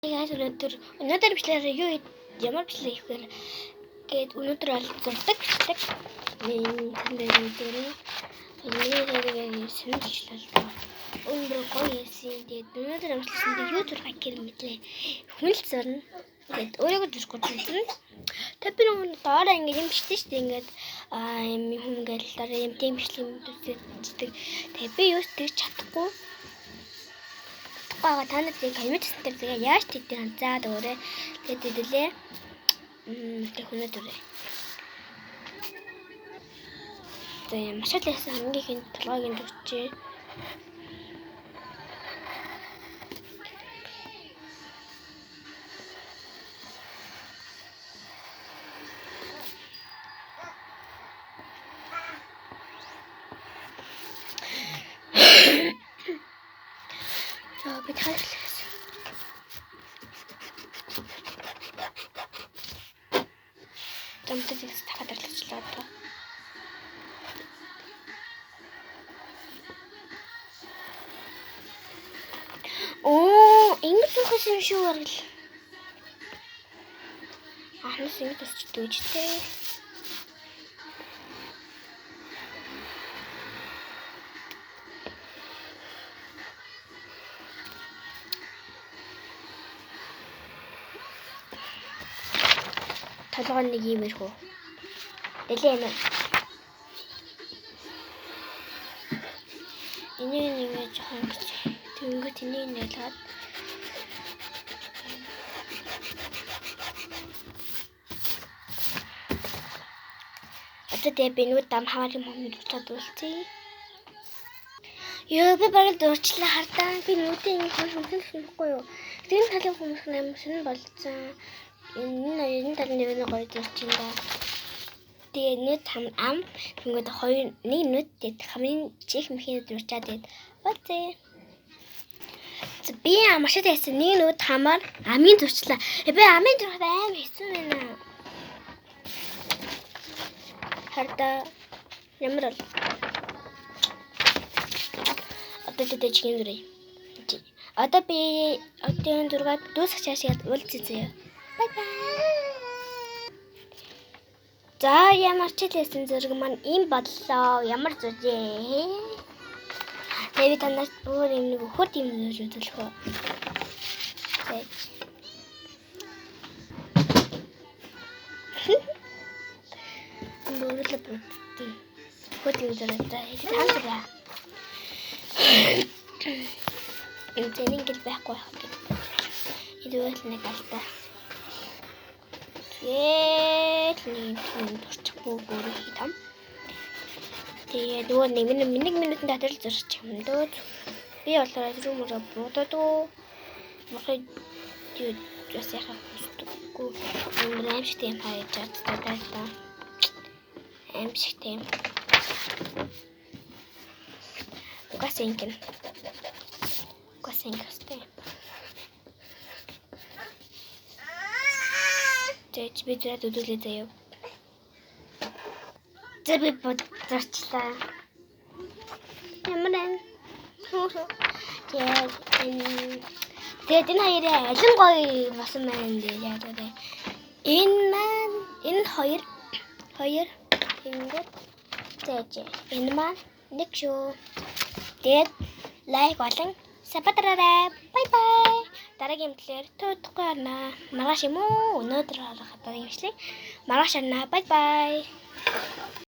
Guys, өнөөдөр бичлэр юу ямар бичлэг хийхээр гээд өнөөдөр бол зурдаг бичлэг. Энэ сэнэлчлэл ба. Өнөөдөр гоё яасан. Тэгээд өнөөдөр амжилтанд юу зураг гэр мэтлээ. Хүн л зурна. Тэгээд өөрийгөө зурхгүй чинь. Тэг би нөгөө доороо ингэ юм бичсэн шүү дээ. Ингээд юм хүн ингээл дараа юм тийм бичлэг үздэг. Тэгээд би юу ч тэгж чадахгүй. Бага танад яг коммент дээр тэгээ яаж тийдээ анзаад өөрөө тэгээд хэдэлээ. Тэг хүнээ дүрээ. Тэг машал ясан хамгийн хин толгойн дүрчээ. Би тайлбарлаж. Тэмдэг ихс тахадарлажлаа та. Оо, ингэж ухаж юм шүү арил. Ахнаас ингэж тасч дүүжтэй. Толгой нэг юм ирэх үү? Дэлээ юм. Энийг нэг жоохон гэж. Тэнгүүд энийг нэлээд. Одоо би нүд дам хавар юм дуусаад үлцээ. Ёо би бараг дуурчлаа хардаа. Би нүдийн хүмүүс юу? Тэр талын хүмүүс амар шинэ болцсон. Энэ талын нэр нь гоё зурчин да. Тэгээ нэг ам тэнгууд хоёр нэг нүд хамгийн чих мхийн зурчаад байд. Бацээ. Би машад яасан нэг нүд хамаар амын зурчлаа. Би амын зурхад аим хэцүү байна. Харда ямар бол. Одоо тэтэй чихэн зүрээ. Одоо би одын зургаад дуусах чашаад уулзъя. Bye bye. За ямар ч хэлсэн зэрэг маань ийм бодлоо. Ямар зүжээ. Тэгээд танаас өөр юм нэг хурд юм гэж үзүүлэх үү. Бөөрлөп бод. Хурд юм зэрэг хаалгаа. Энэ зэнийгэл байхгүй хаа. Идвэл нэг алдаа. Нэг турчихгүй өөрөө хитам. Тэгээд нөгөө нэг минутын дотор л зурчих юм дөө. Би болоо рүүмөрө бодоо. Мохой юу ясахаа хүсдэггүй. Аимшигтэй юм хайж чаддаг та. Аимшигтэй юм. Угасинкэн. Тэч би тэрэ дүүдүүлээ заяа. Зэби бодчихлаа. Ямарэн. Тэгээд энэ хоёрын алин гоё басан байна яа гэдэг. Энэ хоёр ингэж зээж. Энэ маань нэг шүү. Тэгээд лайк болон сабатраарай. Бай бай. Дараагийн бичлэгээр туудахгүй байна. Маргааш юм уу? Өнөөдөр харах дараагийн бичлэг. Маргааш харна. Бай бай.